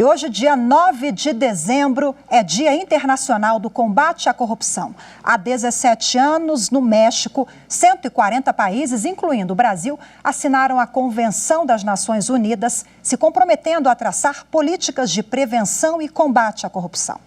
E hoje, dia 9 de dezembro, é Dia Internacional do Combate à Corrupção. Há 17 anos, no México, 140 países, incluindo o Brasil, assinaram a Convenção das Nações Unidas, se comprometendo a traçar políticas de prevenção e combate à corrupção.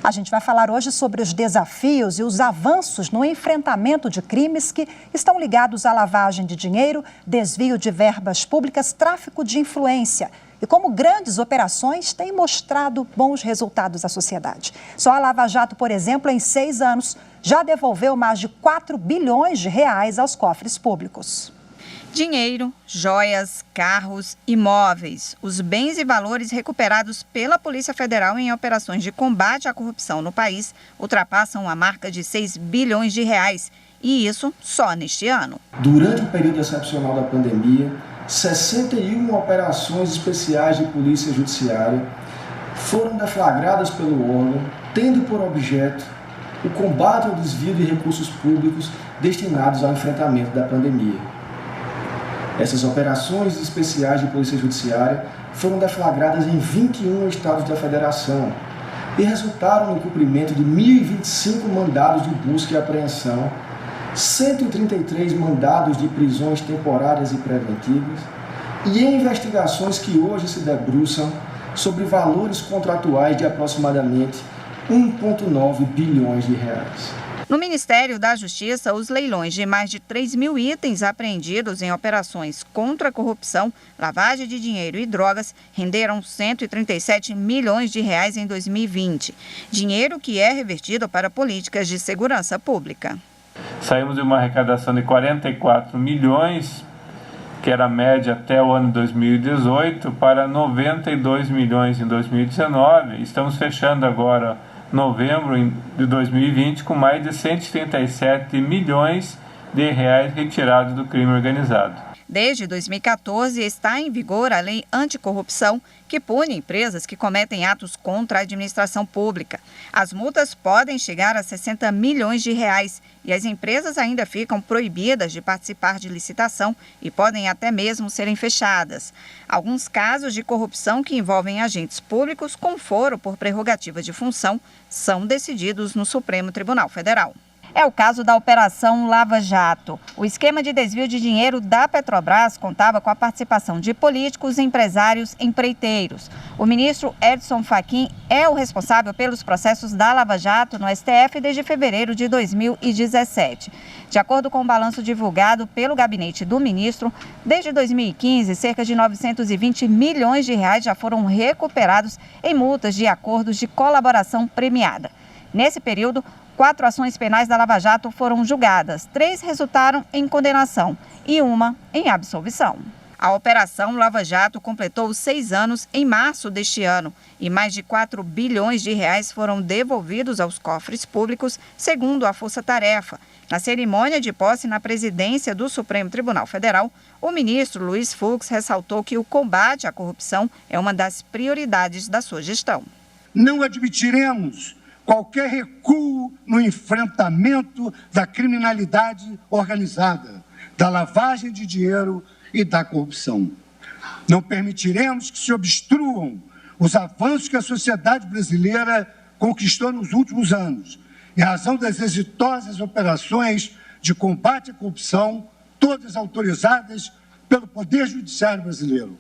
A gente vai falar hoje sobre os desafios e os avanços no enfrentamento de crimes que estão ligados à lavagem de dinheiro, desvio de verbas públicas, tráfico de influência e como grandes operações têm mostrado bons resultados à sociedade. Só a Lava Jato, por exemplo, em 6 anos, já devolveu mais de 4 bilhões de reais aos cofres públicos. Dinheiro, joias, carros, imóveis. Os bens e valores recuperados pela Polícia Federal em operações de combate à corrupção no país ultrapassam a marca de 6 bilhões de reais. E isso só neste ano. Durante o período excepcional da pandemia, 61 operações especiais de polícia judiciária foram deflagradas pelo órgão, tendo por objeto o combate ao desvio de recursos públicos destinados ao enfrentamento da pandemia. Essas operações especiais de polícia judiciária foram deflagradas em 21 estados da federação e resultaram no cumprimento de 1.025 mandados de busca e apreensão, 133 mandados de prisões temporárias e preventivas e em investigações que hoje se debruçam sobre valores contratuais de aproximadamente 1,9 bilhões de reais. No Ministério da Justiça, os leilões de mais de 3 mil itens apreendidos em operações contra a corrupção, lavagem de dinheiro e drogas renderam 137 milhões de reais em 2020. Dinheiro que é revertido para políticas de segurança pública. Saímos de uma arrecadação de 44 milhões, que era a média até o ano 2018, para 92 milhões em 2019. Estamos fechando agora novembro de 2020 com mais de 137 milhões de reais retirados do crime organizado. Desde 2014 está em vigor a Lei Anticorrupção, que pune empresas que cometem atos contra a administração pública. As multas podem chegar a 60 milhões de reais e as empresas ainda ficam proibidas de participar de licitação e podem até mesmo serem fechadas. Alguns casos de corrupção que envolvem agentes públicos com foro por prerrogativa de função são decididos no Supremo Tribunal Federal. É o caso da Operação Lava Jato. O esquema de desvio de dinheiro da Petrobras contava com a participação de políticos, empresários, empreiteiros. O ministro Edson Fachin é o responsável pelos processos da Lava Jato no STF desde fevereiro de 2017. De acordo com o balanço divulgado pelo gabinete do ministro, desde 2015, cerca de 920 milhões de reais já foram recuperados em multas de acordos de colaboração premiada. Nesse período, 4 ações penais da Lava Jato foram julgadas, 3 resultaram em condenação e 1 em absolvição. A Operação Lava Jato completou 6 anos em março deste ano e mais de 4 bilhões de reais foram devolvidos aos cofres públicos, segundo a Força Tarefa. Na cerimônia de posse na presidência do Supremo Tribunal Federal, o ministro Luiz Fux ressaltou que o combate à corrupção é uma das prioridades da sua gestão. Não admitiremos qualquer recuo no enfrentamento da criminalidade organizada, da lavagem de dinheiro e da corrupção. Não permitiremos que se obstruam os avanços que a sociedade brasileira conquistou nos últimos anos, em razão das exitosas operações de combate à corrupção, todas autorizadas pelo Poder Judiciário brasileiro,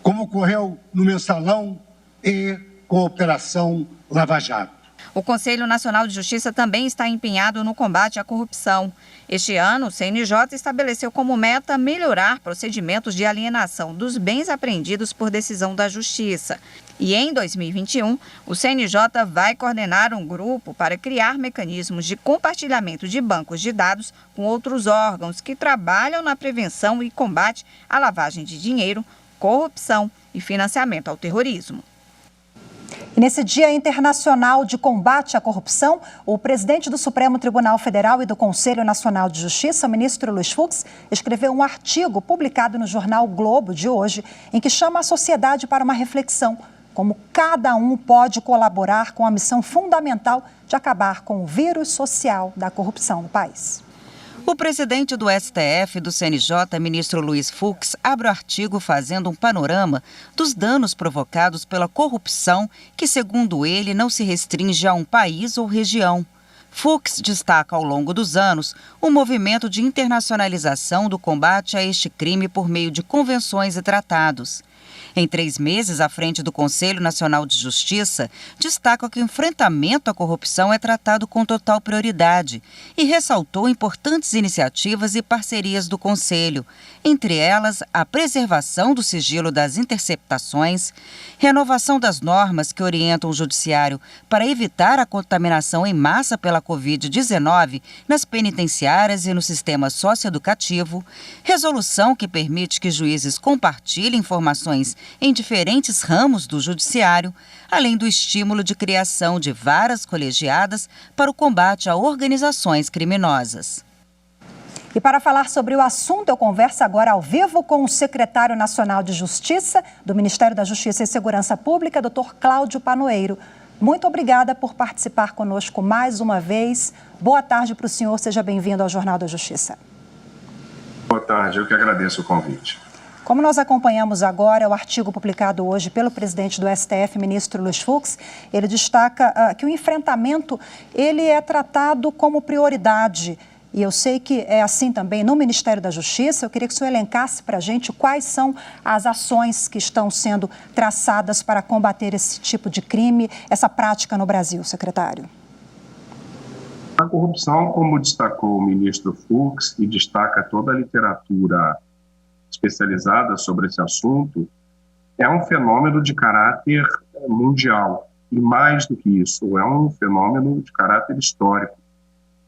como ocorreu no Mensalão e com a Operação Lava Jato. O Conselho Nacional de Justiça também está empenhado no combate à corrupção. Este ano, o CNJ estabeleceu como meta melhorar procedimentos de alienação dos bens apreendidos por decisão da Justiça. E em 2021, o CNJ vai coordenar um grupo para criar mecanismos de compartilhamento de bancos de dados com outros órgãos que trabalham na prevenção e combate à lavagem de dinheiro, corrupção e financiamento ao terrorismo. E nesse Dia Internacional de Combate à Corrupção, o presidente do Supremo Tribunal Federal e do Conselho Nacional de Justiça, o ministro Luiz Fux, escreveu um artigo publicado no jornal Globo de hoje, em que chama a sociedade para uma reflexão, como cada um pode colaborar com a missão fundamental de acabar com o vírus social da corrupção no país. O presidente do STF e do CNJ, ministro Luiz Fux, abre o artigo fazendo um panorama dos danos provocados pela corrupção que, segundo ele, não se restringe a um país ou região. Fux destaca ao longo dos anos o movimento de internacionalização do combate a este crime por meio de convenções e tratados. Em 3 meses à frente do Conselho Nacional de Justiça, destaca que o enfrentamento à corrupção é tratado com total prioridade e ressaltou importantes iniciativas e parcerias do Conselho, entre elas a preservação do sigilo das interceptações, renovação das normas que orientam o Judiciário para evitar a contaminação em massa pela Covid-19 nas penitenciárias e no sistema socioeducativo, resolução que permite que juízes compartilhem informações em diferentes ramos do judiciário, além do estímulo de criação de varas colegiadas para o combate a organizações criminosas. E para falar sobre o assunto, eu converso agora ao vivo com o secretário nacional de Justiça do Ministério da Justiça e Segurança Pública, Dr. Cláudio Panoeiro. Muito obrigada por participar conosco mais uma vez. Boa tarde para o senhor, seja bem-vindo ao Jornal da Justiça. Boa tarde, eu que agradeço o convite. Como nós acompanhamos agora o artigo publicado hoje pelo presidente do STF, ministro Luiz Fux, ele destaca que o enfrentamento ele é tratado como prioridade. E eu sei que é assim também no Ministério da Justiça. Eu queria que o senhor elencasse para a gente quais são as ações que estão sendo traçadas para combater esse tipo de crime, essa prática no Brasil, secretário. A corrupção, como destacou o ministro Fux e destaca toda a literatura especializada sobre esse assunto, é um fenômeno de caráter mundial. E mais do que isso, é um fenômeno de caráter histórico.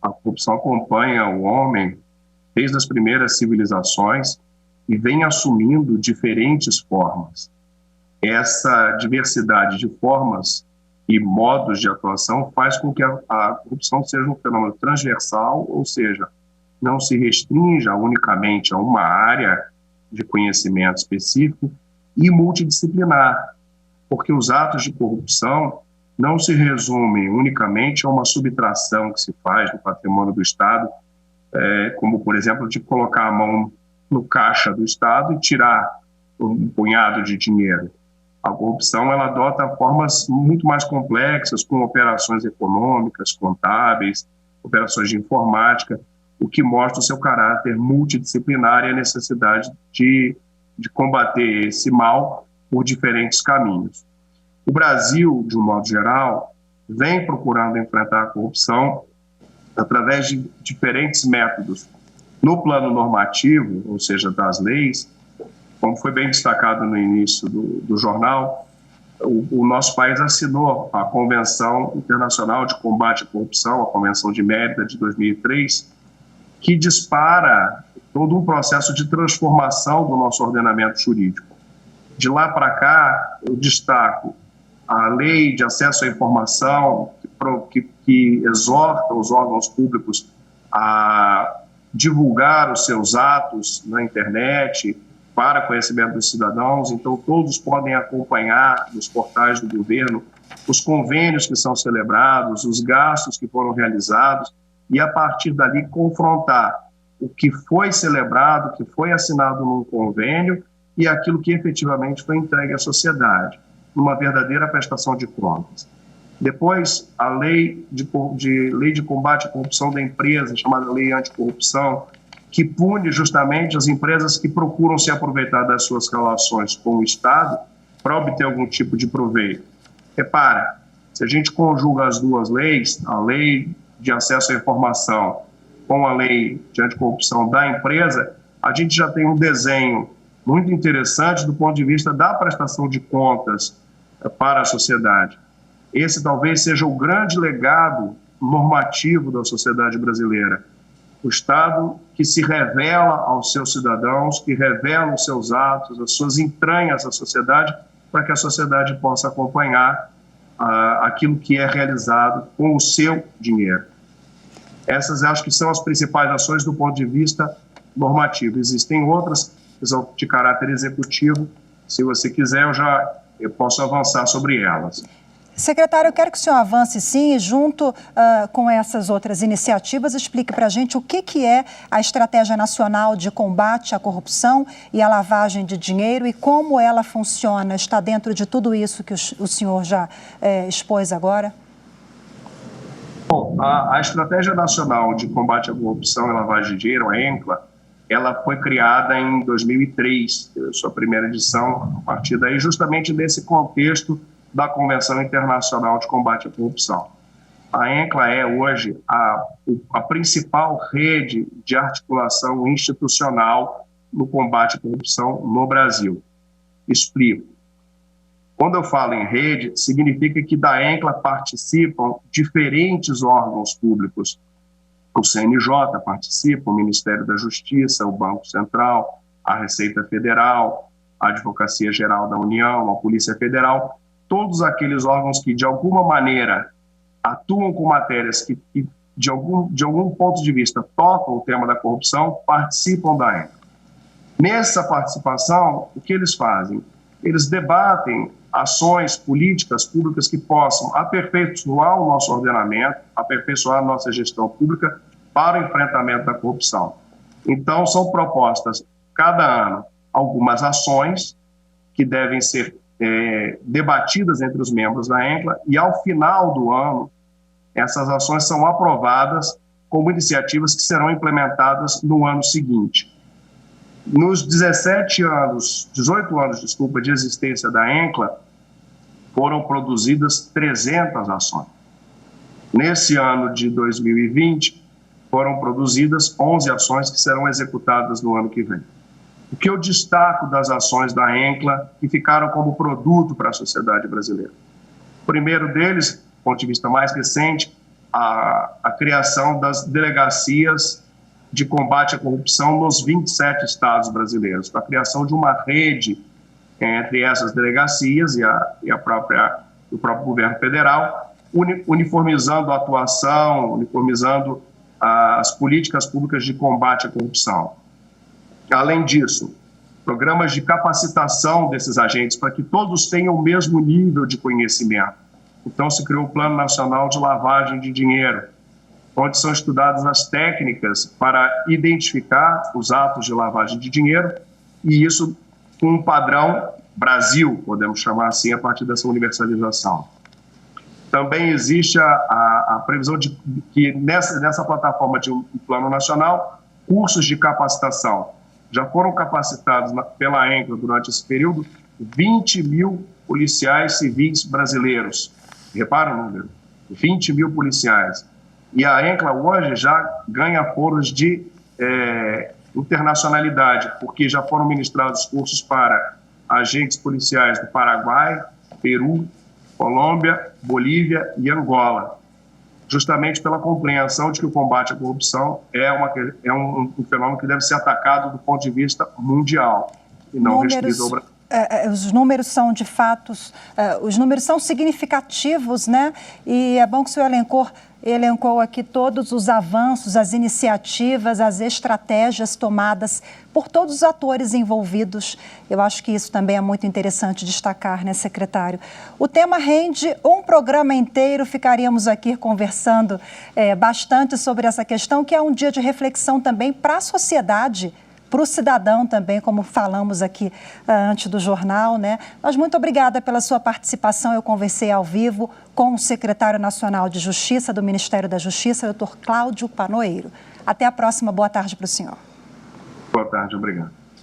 A corrupção acompanha o homem desde as primeiras civilizações e vem assumindo diferentes formas. Essa diversidade de formas e modos de atuação faz com que a corrupção seja um fenômeno transversal, ou seja, não se restrinja unicamente a uma área de conhecimento específico e multidisciplinar, porque os atos de corrupção não se resumem unicamente a uma subtração que se faz do patrimônio do Estado, como, por exemplo, de colocar a mão no caixa do Estado e tirar um punhado de dinheiro. A corrupção ela adota formas muito mais complexas, com operações econômicas, contábeis, operações de informática, o que mostra o seu caráter multidisciplinar e a necessidade de combater esse mal por diferentes caminhos. O Brasil, de um modo geral, vem procurando enfrentar a corrupção através de diferentes métodos. No plano normativo, ou seja, das leis, como foi bem destacado no início do jornal, o nosso país assinou a Convenção Internacional de Combate à Corrupção, a Convenção de Mérida de 2003, que dispara todo um processo de transformação do nosso ordenamento jurídico. De lá para cá, eu destaco a Lei de Acesso à Informação, que exorta os órgãos públicos a divulgar os seus atos na internet para conhecimento dos cidadãos. Então, todos podem acompanhar nos portais do governo os convênios que são celebrados, os gastos que foram realizados, e, a partir dali, confrontar o que foi celebrado, o que foi assinado num convênio e aquilo que efetivamente foi entregue à sociedade, numa verdadeira prestação de contas. Depois, a lei de combate à corrupção da empresa, chamada Lei Anticorrupção, que pune justamente as empresas que procuram se aproveitar das suas relações com o Estado para obter algum tipo de proveito. Repara, se a gente conjuga as duas leis, a Lei de Acesso à Informação com a Lei de Anticorrupção da empresa, a gente já tem um desenho muito interessante do ponto de vista da prestação de contas para a sociedade. Esse talvez seja o grande legado normativo da sociedade brasileira. O Estado que se revela aos seus cidadãos, que revela os seus atos, as suas entranhas à sociedade, para que a sociedade possa acompanhar aquilo que é realizado com o seu dinheiro. Essas acho que são as principais ações do ponto de vista normativo. Existem outras que são de caráter executivo. Se você quiser, eu posso avançar sobre elas. Secretário, eu quero que o senhor avance sim e junto com essas outras iniciativas explique para a gente o que é a Estratégia Nacional de Combate à Corrupção e à Lavagem de Dinheiro e como ela funciona, está dentro de tudo isso que o senhor já expôs agora? Bom, a Estratégia Nacional de Combate à Corrupção e Lavagem de Dinheiro, a ENCLA, ela foi criada em 2003, sua primeira edição, a partir daí justamente nesse contexto da Convenção Internacional de Combate à Corrupção. A ENCLA é hoje a principal rede de articulação institucional no combate à corrupção no Brasil. Explico. Quando eu falo em rede, significa que da ENCLA participam diferentes órgãos públicos. O CNJ participa, o Ministério da Justiça, o Banco Central, a Receita Federal, a Advocacia Geral da União, a Polícia Federal, todos aqueles órgãos que, de alguma maneira, atuam com matérias que de algum ponto de vista, tocam o tema da corrupção, participam da ENCLA. Nessa participação, o que eles fazem? Eles debatem ações políticas públicas que possam aperfeiçoar o nosso ordenamento, aperfeiçoar a nossa gestão pública para o enfrentamento da corrupção. Então, são propostas, cada ano, algumas ações que devem ser debatidas entre os membros da ENCLA e, ao final do ano, essas ações são aprovadas como iniciativas que serão implementadas no ano seguinte. Nos 18 anos de existência da ENCLA, foram produzidas 300 ações. Nesse ano de 2020, foram produzidas 11 ações que serão executadas no ano que vem. O que eu destaco das ações da ENCLA que ficaram como produto para a sociedade brasileira? O primeiro deles, do ponto de vista mais recente, a criação das delegacias de combate à corrupção nos 27 estados brasileiros, a criação de uma rede entre essas delegacias e o próprio governo federal, uniformizando a atuação, uniformizando as políticas públicas de combate à corrupção. Além disso, programas de capacitação desses agentes para que todos tenham o mesmo nível de conhecimento. Então, se criou o Plano Nacional de Lavagem de Dinheiro, onde são estudadas as técnicas para identificar os atos de lavagem de dinheiro, e isso com um padrão Brasil, podemos chamar assim, a partir dessa universalização. Também existe a previsão de que nessa plataforma de um plano nacional, cursos de capacitação. Já foram capacitados pela ENCLA durante esse período 20 mil policiais civis brasileiros. Repara o número, 20 mil policiais. E a ENCLA hoje já ganha foros de internacionalidade, porque já foram ministrados cursos para agentes policiais do Paraguai, Peru, Colômbia, Bolívia e Angola, justamente pela compreensão de que o combate à corrupção é um fenômeno que deve ser atacado do ponto de vista mundial e não restrito ao Brasil. Os números são, de fato, os números são significativos, né? E é bom que o senhor elencou aqui todos os avanços, as iniciativas, as estratégias tomadas por todos os atores envolvidos. Eu acho que isso também é muito interessante destacar, né, secretário? O tema rende um programa inteiro, ficaríamos aqui conversando bastante sobre essa questão, que é um dia de reflexão também para a sociedade, para o cidadão também, como falamos aqui antes do jornal, né? Mas muito obrigada pela sua participação. Eu conversei ao vivo com o secretário nacional de Justiça do Ministério da Justiça, Dr. Cláudio Panoeiro. Até a próxima. Boa tarde para o senhor. Boa tarde, obrigado.